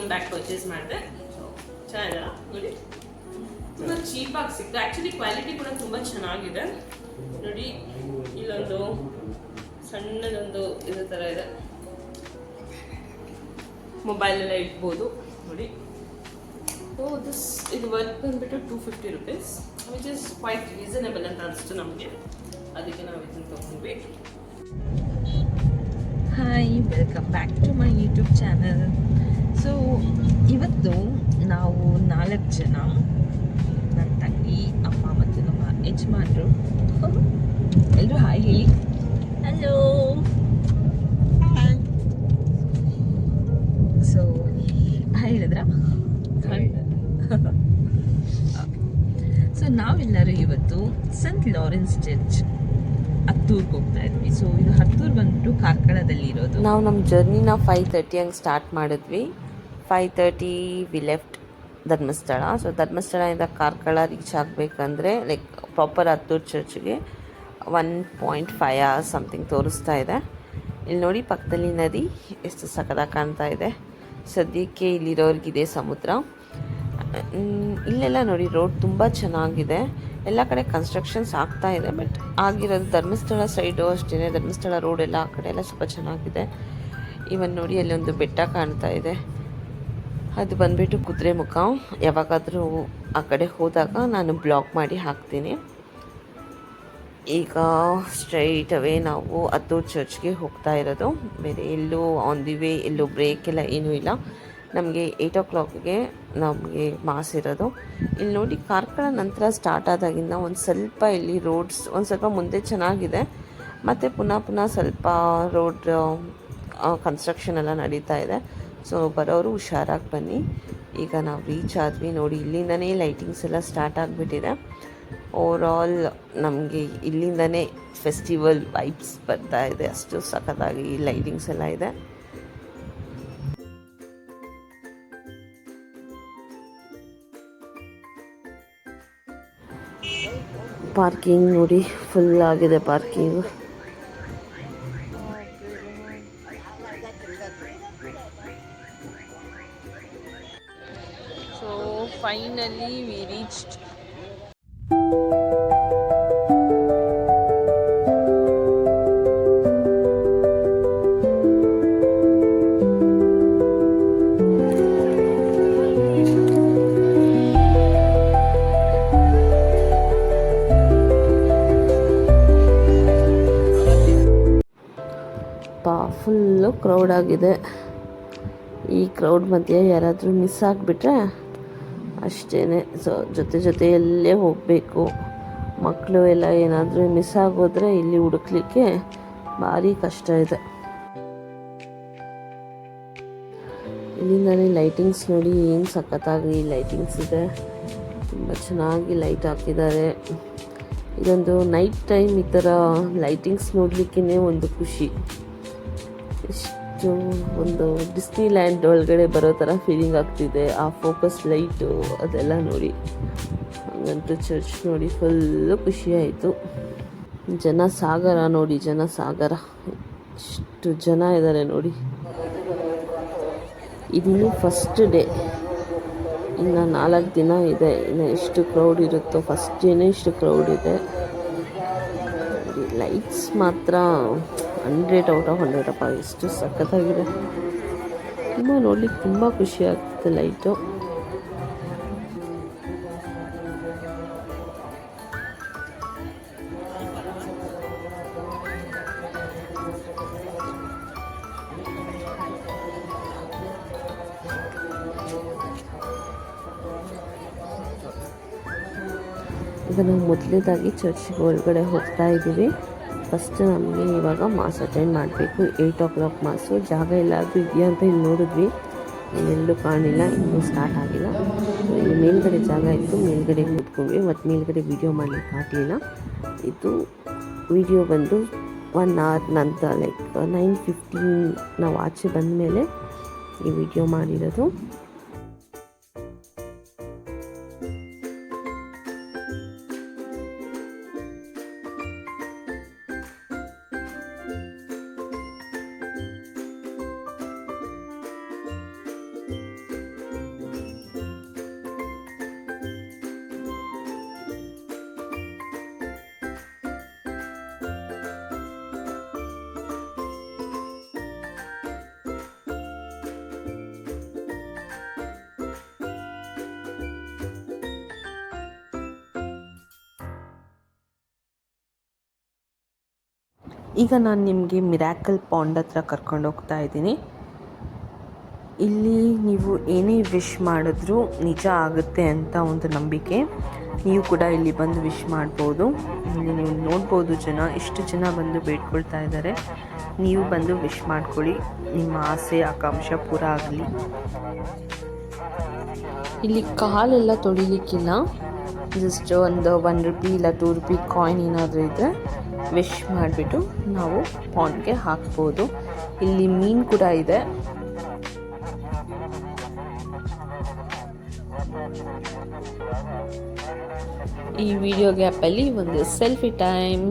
ಒಂದು bag purchase ಮಾಡಿದೆ. ಚೆನ್ನಾಗಿಲ್ಲ ನೋಡಿ, ತುಂಬ ಚೀಪಾಗಿ ಸಿಕ್ತು. ಆ್ಯಕ್ಚುಲಿ ಕ್ವಾಲಿಟಿ ಕೂಡ ತುಂಬ ಚೆನ್ನಾಗಿದೆ ನೋಡಿ. ಇಲ್ಲೊಂದು ಸಣ್ಣದೊಂದು ಇದೇ ಥರ ಇದೆ, ಮೊಬೈಲ್ ಎಲ್ಲ ಇಡ್ಬೋದು ನೋಡಿ. ಇದು ವರ್ತ್ ಬಂದ್ಬಿಟ್ಟು 250 rupees, which is quite reasonable ಅಂತ ಅನಿಸ್ತು ನಮಗೆ. ಅದಕ್ಕೆ ನಾವು ಇದನ್ನು ತೊಗೊಂಡ್ವಿ. Hi, welcome back to my YouTube channel. So ಇವತ್ತು ನಾವು 4 ಜನ, ನನ್ನ ತಂಗಿ, ಅಮ್ಮ ಮತ್ತು ನಮ್ಮ ಯಜಮಾನರು. ಎಲ್ಲರೂ ಹಾಯ್ ಹೇಳಿ. ಹಲೋ. ಸೊ ಹಾಯ್ ಹೇಳಿದ್ರಾ? ಸೊ ನಾವೆಲ್ಲರೂ ಇವತ್ತು ಸಂತ್ ಲಾರೆನ್ಸ್ ಚರ್ಚ್ ಹತ್ತೂರ್ಗೆ ಹೋಗ್ತಾ ಇದ್ವಿ. ಸೊ ಇದು ಹತ್ತೂರು ಬಂದ್ಬಿಟ್ಟು ಕಾರ್ಕಳದಲ್ಲಿ ಇರೋದು. ನಾವು ನಮ್ಮ ಜರ್ನಿನ 5:30 ಹಂಗೆ ಸ್ಟಾರ್ಟ್ ಮಾಡಿದ್ವಿ. 5:30 ವಿ ಲೆಫ್ಟ್ ಧರ್ಮಸ್ಥಳ. ಸೊ ಧರ್ಮಸ್ಥಳದಿಂದ ಕಾರ್ಕಳ ರೀಚ್ ಆಗಬೇಕಂದ್ರೆ ಲೈಕ್ ಪ್ರಾಪರ್ ಹತ್ತೂರು ಚರ್ಚ್ಗೆ 1.5 hours ಸಮಥಿಂಗ್ ತೋರಿಸ್ತಾ ಇದೆ. ಇಲ್ಲಿ ನೋಡಿ ಪಕ್ಕದಲ್ಲಿ ನದಿ ಎಷ್ಟು ಸಖತ್ತಾಗಿ ಕಾಣ್ತಾ ಇದೆ. ಸದ್ಯಕ್ಕೆ ಇಲ್ಲಿರೋರ್ಗಿದೆ ಸಮುದ್ರ. ಇಲ್ಲೆಲ್ಲ ನೋಡಿ ರೋಡ್ ತುಂಬ ಚೆನ್ನಾಗಿದೆ. ಎಲ್ಲ ಕಡೆ ಕನ್ಸ್ಟ್ರಕ್ಷನ್ಸ್ ಆಗ್ತಾ ಇದೆ, ಬಟ್ ಆಗಿರೋದು ಧರ್ಮಸ್ಥಳ ಸೈಡು ಅಷ್ಟೇ. ಧರ್ಮಸ್ಥಳ ರೋಡ್ ಎಲ್ಲ ಆ ಕಡೆ ಎಲ್ಲ ಸ್ವಲ್ಪ ಚೆನ್ನಾಗಿದೆ. ಇವನ್ ನೋಡಿ ಅಲ್ಲೊಂದು ಬೆಟ್ಟ ಕಾಣ್ತಾ ಇದೆ, ಅದು ಬಂದುಬಿಟ್ಟು ಕುದುರೆಮುಖ. ಯಾವಾಗಾದರೂ ಆ ಕಡೆ ಹೋದಾಗ ನಾನು ಬ್ಲಾಗ್ ಮಾಡಿ ಹಾಕ್ತೀನಿ. ಈಗ ಸ್ಟ್ರೈಟ್ ಅವೇ ನಾವು ಹತ್ತೂರು ಚರ್ಚ್ಗೆ ಹೋಗ್ತಾ ಇರೋದು. ಬೇರೆ ಎಲ್ಲೂ ಆನ್ ದಿ ವೇ ಎಲ್ಲೂ ಬ್ರೇಕ್ ಎಲ್ಲ ಏನೂ ಇಲ್ಲ. ನಮಗೆ 8 o'clockಗೆ ನಮಗೆ ಮಾಸ್ ಇರೋದು. ಇಲ್ಲಿ ನೋಡಿ ಕಾರ್ಕಳ ನಂತರ ಸ್ಟಾರ್ಟ್ ಆದಾಗಿಂದ ಒಂದು ಸ್ವಲ್ಪ ಇಲ್ಲಿ ರೋಡ್ಸ್ ಒಂದು ಸ್ವಲ್ಪ ಮುಂದೆ ಚೆನ್ನಾಗಿದೆ, ಮತ್ತು ಪುನಃ ಸ್ವಲ್ಪ ರೋಡ್ ಕನ್ಸ್ಟ್ರಕ್ಷನ್ ಎಲ್ಲ ನಡೀತಾ ಇದೆ. ಸೊ ಬರೋರು ಹುಷಾರಾಗಿ ಬನ್ನಿ. ಈಗ ನಾವು ರೀಚ್ ಆದ್ವಿ ನೋಡಿ. ಇಲ್ಲಿಂದನೇ ಲೈಟಿಂಗ್ಸ್ ಎಲ್ಲ ಸ್ಟಾರ್ಟ್ ಆಗಿಬಿಟ್ಟಿದೆ. ಓವರಾಲ್ ನಮಗೆ ಇಲ್ಲಿಂದನೇ ಫೆಸ್ಟಿವಲ್ ವೈಬ್ಸ್ ಬರ್ತಾ ಇದೆ. ಅಷ್ಟು ಸಖತ್ತಾಗಿ ಲೈಟಿಂಗ್ಸ್ ಎಲ್ಲ ಇದೆ. ಪಾರ್ಕಿಂಗ್ ನೋಡಿ ಫುಲ್ ಆಗಿದೆ parking. So finally we reached. Full crowd ಆಗಿದೆ. ಈ ಕ್ರೌಡ್ ಮಧ್ಯೆ ಯಾರಾದರೂ ಮಿಸ್ ಆಗಿಬಿಟ್ರೆ ಅಷ್ಟೇ. ಸೊ ಜೊತೆಯಲ್ಲೇ ಹೋಗಬೇಕು. ಮಕ್ಕಳು ಎಲ್ಲ ಏನಾದರೂ ಮಿಸ್ ಆಗೋದ್ರೆ ಇಲ್ಲಿ ಹುಡುಕ್ಲಿಕ್ಕೆ ಭಾರಿ ಕಷ್ಟ ಇದೆ. ಇಲ್ಲಿಂದನೇ ಲೈಟಿಂಗ್ಸ್ ನೋಡಿ ಏನು ಸಖತ್ತಾಗಿ ಲೈಟಿಂಗ್ಸ್ ಇದೆ. ತುಂಬ ಚೆನ್ನಾಗಿ ಲೈಟ್ ಹಾಕಿದ್ದಾರೆ. ಇದೊಂದು ನೈಟ್ ಟೈಮ್ ಈ ಥರ ಲೈಟಿಂಗ್ಸ್ ನೋಡಲಿಕ್ಕೇ ಒಂದು ಖುಷಿ. ಎಷ್ಟು ಒಂದು ಡಿಸ್ನಿ ಲ್ಯಾಂಡ್ ಒಳಗಡೆ ಬರೋ ಥರ ಫೀಲಿಂಗ್ ಆಗ್ತಿದೆ. ಆ ಫೋಕಸ್ ಲೈಟು ಅದೆಲ್ಲ ನೋಡಿ ಹಂಗಂತೂ ಚರ್ಚ್ ನೋಡಿ ಫುಲ್ಲು ಖುಷಿ ಆಯಿತು. ಜನಸಾಗರ ನೋಡಿ, ಜನಸಾಗರ ಎಷ್ಟು ಜನ ಇದ್ದಾರೆ ನೋಡಿ. ಇದಿನ್ನು ಫಸ್ಟ್ ಡೇ, ಇನ್ನು 4 ದಿನ ಇದೆ. ಇನ್ನು ಎಷ್ಟು ಕ್ರೌಡ್ ಇರುತ್ತೋ, ಫಸ್ಟ್ ಡೇನೇ ಇಷ್ಟು ಕ್ರೌಡ್ ಇದೆ. ಲೈಟ್ಸ್ ಮಾತ್ರ 100 out of 100 ಅಪ್ಪ, ಎಷ್ಟು ಸಖತ್ತಾಗಿದೆ. ತುಂಬ ನೋಡ್ಲಿಕ್ಕೆ ತುಂಬ ಖುಷಿ ಆಗ್ತದೆ ಲೈಟು. ಈಗ ನಾವು ಮೊದಲನೇದಾಗಿ ಚರ್ಚಿಗೆ ಒಳಗಡೆ ಹೋಗ್ತಾ ಇದ್ದೀವಿ. ಫಸ್ಟ್ ನಮಗೆ ಇವಾಗ ಮಾಸ್ ಅಟೆಂಡ್ ಮಾಡಬೇಕು. 8 o'clock ಮಾಸು. ಜಾಗ ಎಲ್ಲಾದರೂ ಇದೆಯಾ ಅಂತ ಇಲ್ಲಿ ನೋಡಿದ್ವಿ, ಎಲ್ಲೂ ಕಾಣಿಲ್ಲ, ಇನ್ನೂ ಸ್ಟಾರ್ಟ್ ಆಗಿಲ್ಲ. ಇಲ್ಲಿ ಮೇಲ್ಗಡೆ ಜಾಗ ಇತ್ತು, ಮೇಲ್ಗಡೆ ಕೂತ್ಕೊಂಡ್ವಿ. ಮತ್ತು ಮೇಲ್ಗಡೆ ವೀಡಿಯೋ ಮಾಡಲಿಕ್ಕೆ ಆಗಲಿಲ್ಲ. ಇದು ವೀಡಿಯೋ ಬಂದು 1 hour ನಂತರ ಲೈಕ್ 9:15 ನಾವು ಆಚೆ ಬಂದ ಮೇಲೆ ಈ ವಿಡಿಯೋ ಮಾಡಿರೋದು. ಈಗ ನಾನು ನಿಮಗೆ ಮಿರಾಕಲ್ ಪಾಂಡ್ ಹತ್ರ ಕರ್ಕೊಂಡು ಹೋಗ್ತಾ ಇದ್ದೀನಿ. ಇಲ್ಲಿ ನೀವು ಏನೇ ವಿಶ್ ಮಾಡಿದ್ರೂ ನಿಜ ಆಗುತ್ತೆ ಅಂತ ಒಂದು ನಂಬಿಕೆ. ನೀವು ಕೂಡ ಇಲ್ಲಿ ಬಂದು ವಿಶ್ ಮಾಡ್ಬೋದು. ಇಲ್ಲಿ ನೀವು ನೋಡ್ಬೋದು ಎಷ್ಟು ಜನ ಬಂದು ಬೇಡ್ಕೊಳ್ತಾ ಇದ್ದಾರೆ. ನೀವು ಬಂದು ವಿಶ್ ಮಾಡ್ಕೊಳ್ಳಿ, ನಿಮ್ಮ ಆಸೆ ಆಕಾಂಕ್ಷೆ ಪೂರ ಆಗಲಿ. ಇಲ್ಲಿ ಕಾಲೆಲ್ಲ ತೊಳಿಲಿಕ್ಕಿಲ್ಲ, ಜಸ್ಟ್ ಒಂದು 1 ರೂಪಿ ಇಲ್ಲ 2 ರೂಪಿ ಕಾಯಿನ್ ಏನಾದರೂ ಇದ್ದರೆ ವಿಶ್ ಮಾಡಿಬಿಟ್ಟು ನಾವು ಪಾಂಡ್ಗೆ ಹಾಕ್ಬೋದು. ಇಲ್ಲಿ ಮೀನು ಕೂಡ ಇದೆ. ಈ ವಿಡಿಯೋ ಗ್ಯಾಪಲ್ಲಿ ಒಂದು ಸೆಲ್ಫಿ ಟೈಮ್.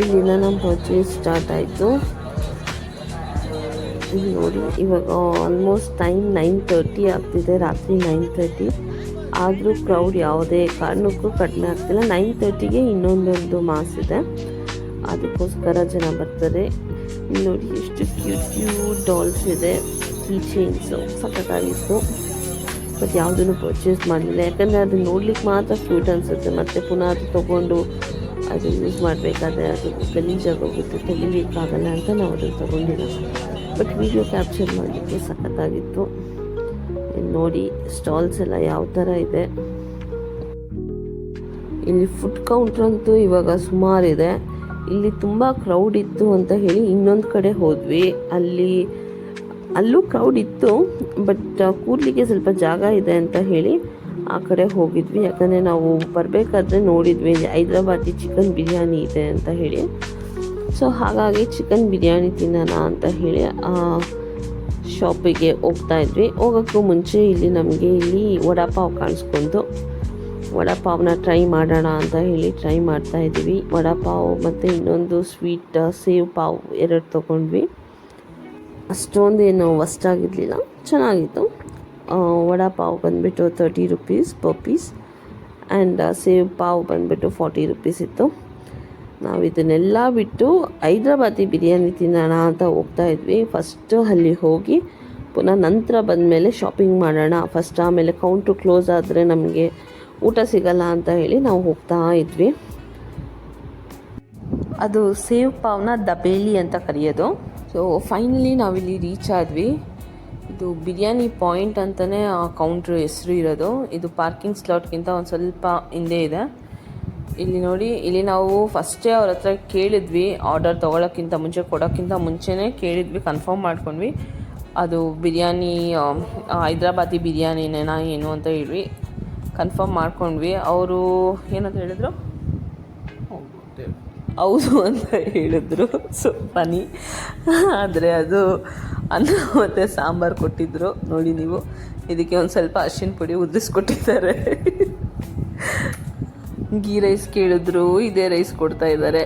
ಇಲ್ಲಿಂದ ನಮ್ಮ ಪರ್ಚೇಸ್ ಸ್ಟಾರ್ಟ್ ಆಯಿತು. ಇಲ್ಲಿ ನೋಡಿ, ಇವಾಗ ಆಲ್ಮೋಸ್ಟ್ ಟೈಮ್ 9:30 ಆಗ್ತಿದೆ, ರಾತ್ರಿ 9:30. ಆದರೂ ಕ್ರೌಡ್ ಯಾವುದೇ ಕಾರಣಕ್ಕೂ ಕಡಿಮೆ ಆಗ್ತಿಲ್ಲ. 9:30ಗೆ ಇನ್ನೊಂದೊಂದು ಮಾಸ್ ಇದೆ, ಅದಕ್ಕೋಸ್ಕರ ಜನ ಬರ್ತಾರೆ. ಇಲ್ಲಿ ನೋಡಿ ಎಷ್ಟು ಕ್ಯೂಟ್ ಡಾಲ್ಸ್ ಇದೆ, ಕೀ ಚೈನ್ಸು ಸಖತ್ತಾಗಿತ್ತು. ಬಟ್ ಯಾವುದನ್ನು ಪರ್ಚೇಸ್ ಮಾಡಲಿಲ್ಲ, ಯಾಕಂದರೆ ಅದು ನೋಡ್ಲಿಕ್ಕೆ ಮಾತ್ರ ಕ್ಯೂಟ್ ಅನಿಸುತ್ತೆ. ಮತ್ತು ಪುನಃ ಅದು ತೊಗೊಂಡು ಅದು ಯೂಸ್ ಮಾಡಬೇಕಾದ್ರೆ ಅದು ಗಲೀಜಾಗೋಗುತ್ತೆ, ತೆಗಿಲಿಕ್ಕಾಗಲ್ಲ ಅಂತ ನಾವು ಅದನ್ನು ತೊಗೊಂಡಿಲ್ಲ. ಬಟ್ ವಿಡಿಯೋ ಕ್ಯಾಪ್ಚರ್ ಮಾಡಲಿಕ್ಕೆ ಸಖತ್ತಾಗಿತ್ತು. ನೋಡಿ ಸ್ಟಾಲ್ಸ್ ಎಲ್ಲ ಯಾವ ಥರ ಇದೆ. ಇಲ್ಲಿ ಫುಡ್ ಕೌಂಟ್ರ್ ಅಂತೂ ಇವಾಗ ಸುಮಾರಿದೆ. ಇಲ್ಲಿ ತುಂಬ ಕ್ರೌಡ್ ಇತ್ತು ಅಂತ ಹೇಳಿ ಇನ್ನೊಂದು ಕಡೆ ಹೋದ್ವಿ. ಅಲ್ಲೂ ಕ್ರೌಡ್ ಇತ್ತು, ಬಟ್ ಕೂಡಲಿಕ್ಕೆ ಸ್ವಲ್ಪ ಜಾಗ ಇದೆ ಅಂತ ಹೇಳಿ ಆ ಕಡೆ ಹೋಗಿದ್ವಿ. ಯಾಕಂದರೆ ನಾವು ಬರಬೇಕಾದ್ರೆ ನೋಡಿದ್ವಿ ಹೈದ್ರಾಬಾದಿ ಚಿಕನ್ ಬಿರಿಯಾನಿ ಇದೆ ಅಂತ ಹೇಳಿ. ಸೊ ಹಾಗಾಗಿ ಚಿಕನ್ ಬಿರಿಯಾನಿ ತಿನ್ನೋಣ ಅಂತ ಹೇಳಿ ಆ ಶಾಪಿಗೆ ಹೋಗ್ತಾ ಇದ್ವಿ. ಹೋಗೋಕ್ಕೂ ಮುಂಚೆ ಇಲ್ಲಿ ವಡಾಪಾವ್ ಕಾಣಿಸ್ಕೊಂಡು ವಡಾಪಾವ್ನ ಟ್ರೈ ಮಾಡೋಣ ಅಂತ ಹೇಳಿ ಟ್ರೈ ಮಾಡ್ತಾಯಿದ್ವಿ. ವಡಾಪಾವ್ ಮತ್ತು ಇನ್ನೊಂದು ಸ್ವೀಟ್ ಸೇವ್ ಪಾವ್ 2 ತೊಗೊಂಡ್ವಿ. ಅಷ್ಟೊಂದೇನು ವಸ್ಟಾಗಿರಲಿಲ್ಲ, ಚೆನ್ನಾಗಿತ್ತು. ವಡಾಪಾವ್ ಬಂದುಬಿಟ್ಟು 30 rupees per piece and sev pav ಬಂದುಬಿಟ್ಟು 40 ರೂಪೀಸ್ ಇತ್ತು. ನಾವು ಇದನ್ನೆಲ್ಲ ಬಿಟ್ಟು ಹೈದ್ರಾಬಾದಿ ಬಿರಿಯಾನಿ ತಿನ್ನೋಣ ಅಂತ ಹೋಗ್ತಾ ಇದ್ವಿ. ಫಸ್ಟ್ ಅಲ್ಲಿ ಹೋಗಿ ಪುನಃ ನಂತರ ಬಂದಮೇಲೆ ಶಾಪಿಂಗ್ ಮಾಡೋಣ ಫಸ್ಟ್, ಆಮೇಲೆ ಕೌಂಟ್ರು ಕ್ಲೋಸ್ ಆದರೆ ನಮಗೆ ಊಟ ಸಿಗಲ್ಲ ಅಂತ ಹೇಳಿ ನಾವು ಹೋಗ್ತಾ ಇದ್ವಿ. ಅದು ಸೇವ್ ಪಾವ್ನ ದಬೇಲಿ ಅಂತ ಕರೆಯೋದು. ಸೊ ಫೈನಲಿ ನಾವಿಲ್ಲಿ ರೀಚ್ ಆದ್ವಿ. ಇದು ಬಿರಿಯಾನಿ ಪಾಯಿಂಟ್ ಅಂತಲೇ ಆ ಕೌಂಟ್ರ್ ಹೆಸರು ಇರೋದು. ಇದು ಪಾರ್ಕಿಂಗ್ ಸ್ಲಾಟ್ಗಿಂತ ಒಂದು ಸ್ವಲ್ಪ ಹಿಂದೆ ಇದೆ. ಇಲ್ಲಿ ನೋಡಿ, ಇಲ್ಲಿ ನಾವು ಫಸ್ಟೇ ಅವ್ರ ಹತ್ರ ಕೇಳಿದ್ವಿ, ಆರ್ಡರ್ ತೊಗೊಳಕ್ಕಿಂತ ಮುಂಚೆ, ಕೊಡೋಕ್ಕಿಂತ ಮುಂಚೆನೇ ಕೇಳಿದ್ವಿ, ಕನ್ಫರ್ಮ್ ಮಾಡ್ಕೊಂಡ್ವಿ ಅದು ಬಿರಿಯಾನಿ ಹೈದ್ರಾಬಾದಿ ಬಿರಿಯಾನಿನೇನಾ ಏನು ಅಂತ ಹೇಳಿ ಕನ್ಫರ್ಮ್ ಮಾಡ್ಕೊಂಡ್ವಿ. ಅವರು ಏನಂತ ಹೇಳಿದ್ರು, ಹೌದು ಅಂತ ಹೇಳಿದ್ರು. ಸೊ ಫನಿ. ಆದರೆ ಅದು ಅನ್ನ ಮತ್ತು ಸಾಂಬಾರು ಕೊಟ್ಟಿದ್ದರು. ನೋಡಿ ನೀವು, ಇದಕ್ಕೆ ಒಂದು ಸ್ವಲ್ಪ ಅರಿಶಿನ ಪುಡಿ ಉದ್ರಿಸ್ಕೊಟ್ಟಿದ್ದಾರೆ. ಗೀ ರೈಸ್ ಕೇಳಿದ್ರು, ಇದೇ ರೈಸ್ ಕೊಡ್ತಾ ಇದ್ದಾರೆ.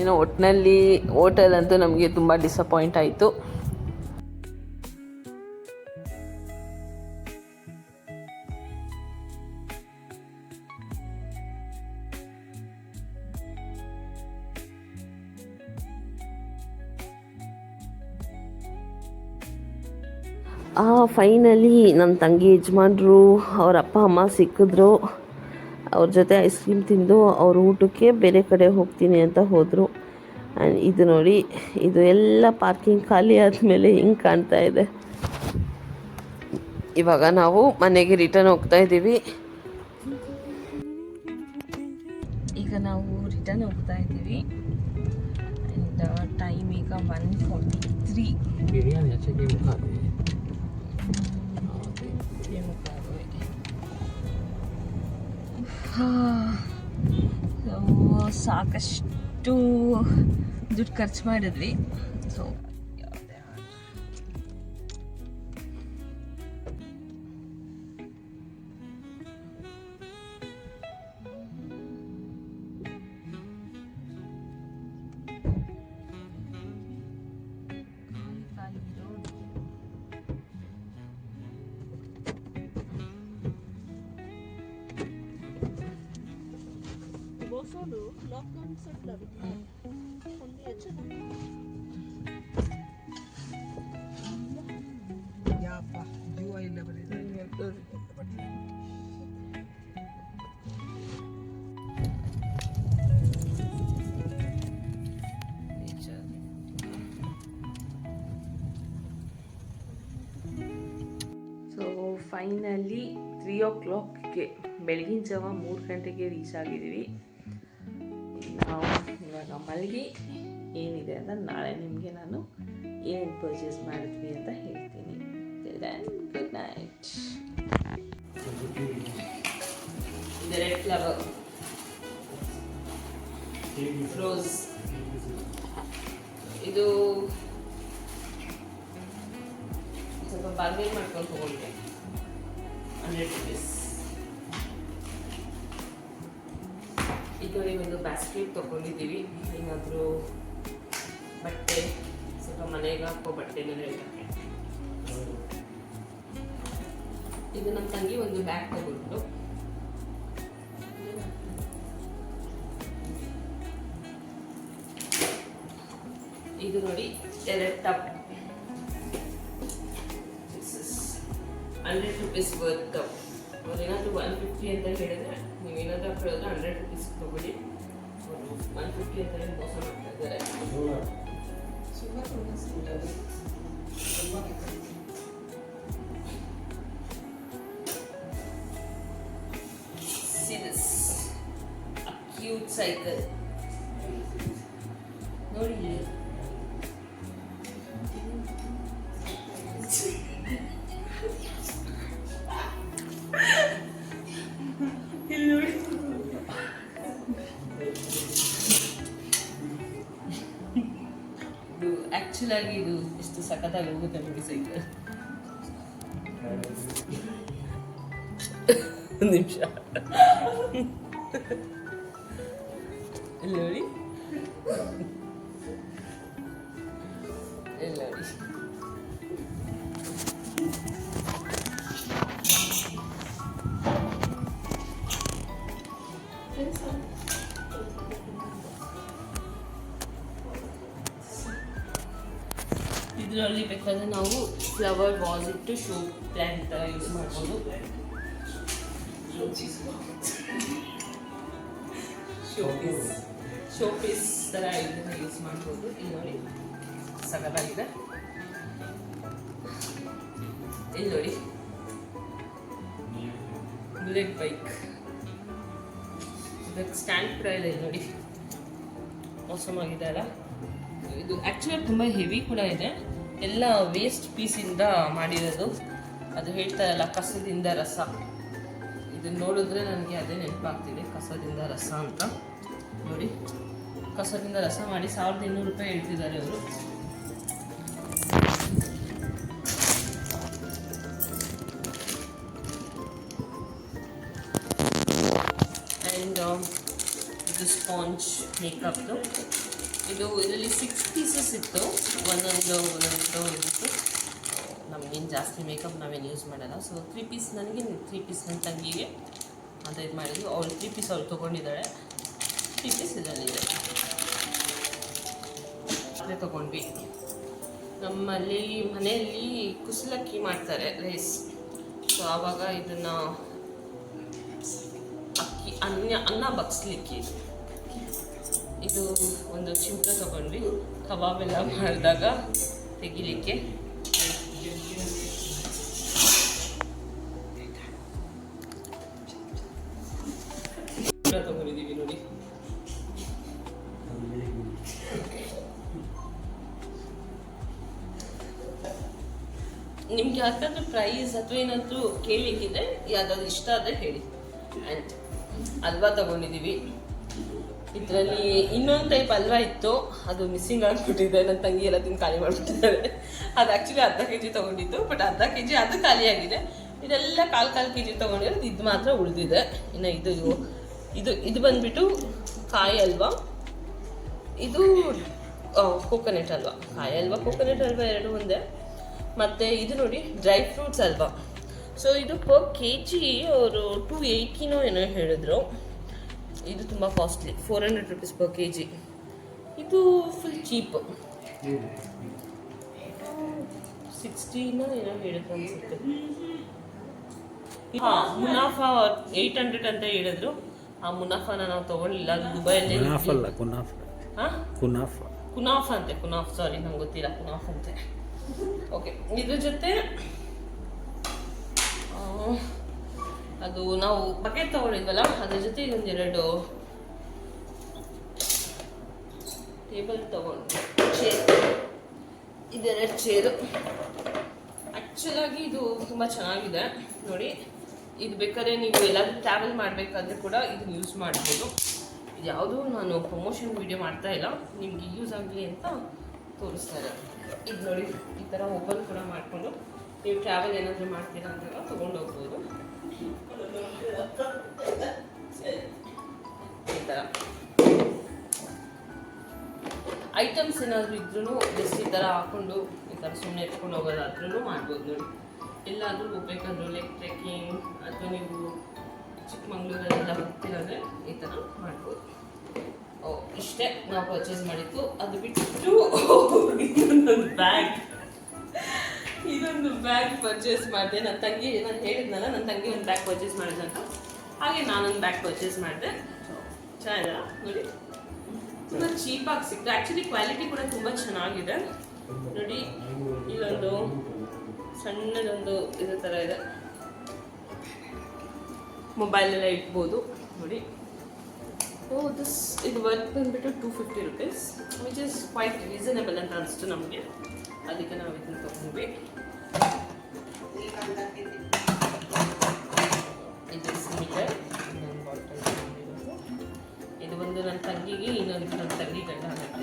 ಏನೋ ಒಟ್ಟಿನಲ್ಲಿ ಹೋಟೆಲ್ ಅಂತೂ ನಮಗೆ ತುಂಬ ಡಿಸಪಾಯಿಂಟ್ ಆಯಿತು. ಫೈನಲಿ ನನ್ನ ತಂಗಿ ಯಜಮಾನ್ರು ಅವ್ರ ಅಪ್ಪ ಅಮ್ಮ ಸಿಕ್ಕಿದ್ರು. ಅವ್ರ ಜೊತೆ ಐಸ್ ಕ್ರೀಮ್ ತಿಂದು ಅವ್ರ ಊಟಕ್ಕೆ ಬೇರೆ ಕಡೆ ಹೋಗ್ತೀನಿ ಅಂತ ಹೋದರು. ಆ್ಯಂಡ್ ಇದು ನೋಡಿ, ಇದು ಎಲ್ಲ ಪಾರ್ಕಿಂಗ್ ಖಾಲಿ ಆದಮೇಲೆ ಹಿಂಗೆ ಕಾಣ್ತಾ ಇದೆ. ಇವಾಗ ನಾವು ಮನೆಗೆ ರಿಟರ್ನ್ ಹೋಗ್ತಾ ಇದ್ದೀವಿ. ಈಗ ನಾವು ರಿಟರ್ನ್ ಹೋಗ್ತಾ ಇದ್ದೀವಿ. ಆ್ಯಂಡ್ ಟೈಮ್ ಈಗ 1:43. बिरयानी अच्छा गेम खा रहे हैं। ಸಾಕಷ್ಟು ದುಡ್ಡು ಖರ್ಚು ಮಾಡಿದ್ವಿ. ಸೊ ಹೌದು ಲಾಕ್ಡೌನ್ ಸೆಟ್ಲ್ ಆಗುತ್ತೆ ಒಂದು ಹೆಚ್ಚು ಯಾಪ ಜೀವ ಇಲ್ಲ ಬರೀ ಸೊ ಫೈನಲಿ 3 o'clockಗೆ ಬೆಳಗಿನ ಜಾವ 3 ಗಂಟೆಗೆ ರೀಚ್ ಆಗಿದ್ದೀವಿ. ನಾವು ಇವಾಗ ಮಲಗಿ ಏನಿದೆ ಅಂತ ನಾಳೆ ನಿಮಗೆ ನಾನು ಏನೇನು ಪರ್ಚೇಸ್ ಮಾಡಿದ್ವಿ ಅಂತ ಹೇಳ್ತೀನಿ. Good night. ಇದು ರೆಡ್ ಫ್ಲವರ್ ರೋಸ್, ಇದು ಸ್ವಲ್ಪ ಬಾರ್ಗೇನ್ ಮಾಡ್ಕೊಂಡು ತಗೊಂಡೆ 100 rupees. ಈಗ ಒಂದು ಬ್ಯಾಸ್ಕೆಟ್ ತೊಗೊಂಡಿದ್ದೀವಿ, ಏನಾದರೂ ಬಟ್ಟೆ ಸ್ವಲ್ಪ ಮನೆಗೆ ಹಾಕೋ ಬಟ್ಟೆನೆಲ್ಲ ಇಡಕ್ಕೆ. ಇದು ನಮ್ಮ ತಂಗಿ ಒಂದು ಬ್ಯಾಗ್ ತಗೊಂಡು, ಇದು ನೋಡಿ 2 ಟಪ್, 100 rupees ವರ್ತ್. ಅವ್ರೇನಾದರೂ 150 ಅಂತ ಹೇಳಿದ್ರೆ, ನೀವೇನಾದರೂ ಹೇಳಿದ್ರೆ 100 rupees ತಗೊಳ್ಳಿ. ಅವರು 150 ಅಂತ ಹೇಳಿ ಮೋಸ ಮಾಡ್ತಾ ಇದ್ದಾರೆ. See this, a cute cycle. ನೋಡಿ ಇದು ಆಕ್ಚುಲ್ ಆಗಿ ಇದು ಎಷ್ಟು ಸಖತ್ತಾಗಿ ಹೋಗುತ್ತೆ ನೋಡಿ ಸೈಕಲ್. ಒಂದು ನಿಮಿಷ ಇಲ್ಲಿ ನೋಡಿ, ಇಲ್ಲಿ ನೋಡಿ. ಇದರಲ್ಲಿ ಬೇಕಾದ್ರೆ ನಾವು ಫ್ಲವರ್ ವಾಸ್ ಇಟ್ಟು ಶೋ ಪ್ಲ್ಯಾಂಟ್ ಥರ ಯೂಸ್ ಮಾಡ್ಬೋದು. ಶೋ ಪೀಸ್ ಥರ ಇದನ್ನು ಯೂಸ್ ಮಾಡ್ಬೋದು. ಇಲ್ಲಿ ನೋಡಿ ಸಖತ್ತಾಗಿದೆ. ಇಲ್ಲಿ ನೋಡಿ ಬುಲೆಟ್ ಬೈಕ್, ಇದಕ್ಕೆ ಸ್ಟ್ಯಾಂಡ್ ಕೂಡ ಇದೆ. ಇಲ್ಲಿ ನೋಡಿ ಮೋಸಮಾಗಿದೆ ಅಲ್ಲ. ಇದು ಆ್ಯಕ್ಚುಲಿ ತುಂಬ ಹೆವಿ ಕೂಡ ಇದೆ, ಎಲ್ಲ ವೇಸ್ಟ್ ಪೀಸಿಂದ ಮಾಡಿರೋದು. ಅದು ಹೇಳ್ತಾರಲ್ಲ ಕಸದಿಂದ ರಸ, ಇದನ್ನು ನೋಡಿದ್ರೆ ನನಗೆ ಅದೇ ನೆನಪಾಗ್ತಿದೆ, ಕಸದಿಂದ ರಸ ಅಂತ. ನೋಡಿ ಕಸದಿಂದ ರಸ ಮಾಡಿ 1200 ರೂಪಾಯಿ ಹೇಳ್ತಿದ್ದಾರೆ ಅವರು. ಆ್ಯಂಡ್ ಇದು ಸ್ಪಾಂಜ್ ಮೇಕಪ್ದು. ಇದು ಇದರಲ್ಲಿ 6 ಪೀಸಸ್ ಇತ್ತು, ಒಂದೊಂದು ಇತ್ತು. ನಮಗೇನು ಜಾಸ್ತಿ ಮೇಕಪ್ ನಾವೇನು ಯೂಸ್ ಮಾಡಲ್ಲ. ಸೊ 3 ಪೀಸ್ ನನಗೆ, 3 ಪೀಸ್ ನನ್ನ ತಂಗಿಗೆ ಅಂತ ಇದು ಮಾಡಿದ್ವಿ. ಅವಳು 3 ಪೀಸ್ ಅವಳು ತೊಗೊಂಡಿದ್ದಾಳೆ, 3 ಪೀಸ್ ಇದರಲ್ಲಿದೆ. ಅದೇ ತೊಗೊಂಡ್ವಿ. ನಮ್ಮಲ್ಲಿ ಮನೆಯಲ್ಲಿ ಕುಸಲಕ್ಕಿ ಮಾಡ್ತಾರೆ, ರೈಸ್. ಸೊ ಆವಾಗ ಇದನ್ನು ಅಕ್ಕಿ ಅನ್ನ ಬಗ್ಸ್ಲಿಕ್ಕೆ ಇದು ಒಂದು ಚಿಂಟ ತೊಗೊಂಡ್ವಿ, ಕಬಾಬ್ ಎಲ್ಲ ಮಾಡಿದಾಗ ತೆಗಿಲಿಕ್ಕೆ. ತೊಗೊಂಡಿದ್ದೀವಿ ನೋಡಿ. ನಿಮ್ಗೆ ಯಾವ್ದಾದ್ರು ಪ್ರೈಸ್ ಅಥವಾ ಏನಾದರೂ ಕೇಳಲಿಕ್ಕಿದೆ, ಯಾವುದಾದ್ರು ಇಷ್ಟ ಆದರೆ ಹೇಳಿ. ಆ್ಯಂಡ್ ಹಲ್ವಾ ತೊಗೊಂಡಿದ್ದೀವಿ. ಇದರಲ್ಲಿ ಇನ್ನೊಂದು ಟೈಪ್ ಹಲ್ವಾ ಇತ್ತು, ಅದು ಮಿಸ್ಸಿಂಗ್ ಆಗಿಬಿಟ್ಟಿದೆ. ನನ್ನ ತಂಗಿ ಎಲ್ಲ ತಿಂದು ಖಾಲಿ ಮಾಡಿಬಿಟ್ಟಿದ್ದಾರೆ. ಅದು ಆ್ಯಕ್ಚುಲಿ ಅರ್ಧ kg ತೊಗೊಂಡಿದ್ದು, ಬಟ್ ಅರ್ಧ kg ಅದು ಖಾಲಿಯಾಗಿದೆ. ಇದೆಲ್ಲ ಕಾಲು kg ತೊಗೊಂಡಿರೋದು, ಇದು ಮಾತ್ರ ಉಳಿದಿದೆ. ಇನ್ನು ಇದು ಬಂದುಬಿಟ್ಟು ಕಾಯಿ ಹಲ್ವಾ, ಇದು ಕೋಕೋನಟ್ ಹಲ್ವಾ. ಕಾಯಿ ಹಲ್ವಾ ಕೋಕೋನಟ್ ಹಲ್ವಾ ಎರಡು ಒಂದೇ. ಮತ್ತು ಇದು ನೋಡಿ ಡ್ರೈ ಫ್ರೂಟ್ಸ್ ಹಲ್ವಾ. ಸೊ ಇದು per kg ಅವರು 280 ಏನೋ ಹೇಳಿದ್ರು. ಇದು ತುಂಬ ಕಾಸ್ಟ್ಲಿ, 400 rupees per kg. ಇದು ಫುಲ್ ಚೀಪ್, 60 ಏನೋ ಹೇಳುತ್ತೆ ಅನ್ಸುತ್ತೆ. ಹಾಂ, ಮುನಾಫಾ 800 ಅಂತ ಹೇಳಿದ್ರು. ಆ ಮುನಾಫಾನ ನಾವು ತೊಗೊಳ್ಳಿಲ್ಲ, ಅದು ದುಬೈಯಲ್ಲಿ. ಹಾಂ, ಕುನಾಫ್ ಅಂತೆ, ಕುನಾಫ್, ಸಾರಿ ನಂಗೆ ಗೊತ್ತಿಲ್ಲ, ಕುನಾಫ್ ಅಂತೆ. ಓಕೆ, ಇದ್ರ ಜೊತೆ ಅದು ನಾವು ಬಕೆಟ್ ತೊಗೊಂಡಿದ್ವಲ್ಲ, ಅದ್ರ ಜೊತೆ ಇದೊಂದೆರಡು ಟೇಬಲ್ ತೊಗೊಂಡು, ಚೇರ್, ಇದೆರಡು ಚೇರು. ಆ್ಯಕ್ಚುಲಾಗಿ ಇದು ತುಂಬ ಚೆನ್ನಾಗಿದೆ ನೋಡಿ. ಇದು ಬೇಕಾದ್ರೆ ನೀವು ಎಲ್ಲಾದರೂ ಟ್ರಾವೆಲ್ ಮಾಡಬೇಕಾದ್ರೆ ಕೂಡ ಇದನ್ನ ಯೂಸ್ ಮಾಡ್ಬೋದು. ಇದು ಯಾವುದೂ ನಾನು ಪ್ರಮೋಷನ್ ವೀಡಿಯೋ ಮಾಡ್ತಾ ಇಲ್ಲ, ನಿಮಗೆ ಯೂಸ್ ಆಗಲಿ ಅಂತ ತೋರಿಸ್ತಾ ಇರೋದು. ಇದು ನೋಡಿ, ಈ ಥರ ಓಪನ್ ಕೂಡ ಮಾಡಿಕೊಂಡು ನೀವು ಟ್ರಾವೆಲ್ ಏನಾದರೂ ಮಾಡ್ತೀರಾ ಅಂದಾಗ ತೊಗೊಂಡು ಹೋಗ್ಬೋದು. ಈ ಥರ ಐಟಮ್ಸ್ ಏನಾದರೂ ಇದ್ರೂ ಜಸ್ಟ್ ಈ ಥರ ಹಾಕ್ಕೊಂಡು ಈ ಥರ ಸುಮ್ಮನೆ ಎತ್ಕೊಂಡು ಹೋಗೋದಾದ್ರೂ ಮಾಡ್ಬೋದು ನೋಡಿ. ಎಲ್ಲಾದರೂ ಹೋಗ್ಬೇಕಂದ್ರೂ ಲೈಕ್ ಟ್ರೆಕ್ಕಿಂಗ್ ಅಥವಾ ನೀವು ಚಿಕ್ಕಮಂಗ್ಳೂರಲ್ಲೆಲ್ಲ ಹೋಗ್ತಿರೋದ್ರೆ ಈ ಥರ ಮಾಡ್ಬೋದು. ಇಷ್ಟೇ ನಾವು ಪರ್ಚೇಸ್ ಮಾಡಿದ್ದು. ಅದು ಬಿಟ್ಟು ಇದೊಂದು ಬ್ಯಾಗ್ ಪರ್ಚೇಸ್ ಮಾಡಿದೆ. ನನ್ನ ತಂಗಿ, ನಾನು ಹೇಳಿದ್ನಲ್ಲ ನನ್ನ ತಂಗಿ ಒಂದು ಬ್ಯಾಗ್ ಪರ್ಚೇಸ್ ಮಾಡಿದೆ ಅಂತ, ಹಾಗೆ ನಾನೊಂದು ಬ್ಯಾಗ್ ಪರ್ಚೇಸ್ ಮಾಡಿದೆ. ಚೆನ್ನಾಗಿಲ್ಲ ನೋಡಿ, ತುಂಬ ಚೀಪಾಗಿ ಸಿಕ್ತು. ಆ್ಯಕ್ಚುಲಿ ಕ್ವಾಲಿಟಿ ಕೂಡ ತುಂಬ ಚೆನ್ನಾಗಿದೆ ನೋಡಿ. ಇಲ್ಲೊಂದು ಸಣ್ಣದೊಂದು ಇದೇ ಥರ ಇದೆ, ಮೊಬೈಲೆಲ್ಲ ಇಟ್ಬೋದು ನೋಡಿ. ಇದು ವರ್ತ್ ಬಂದುಬಿಟ್ಟು 250 rupees, which is quite reasonable ಅಂತ ಅನಿಸ್ತು ನಮಗೆ. ಅದಕ್ಕೆ ನಾವು ಇದನ್ನು ತೊಗೊಂಡ್ವಿ. ಇದು ಸ್ನೀಕರ್, ಇನ್ನೊಂದು ಬಾಟಲ್. ಇದು ಒಂದು ನನ್ನ ತಂಗಿಗೆ, ಇನ್ನೊಂದು ನನ್ನ ತಂಗಿ ಗಂಡ ಹಾಕಿ.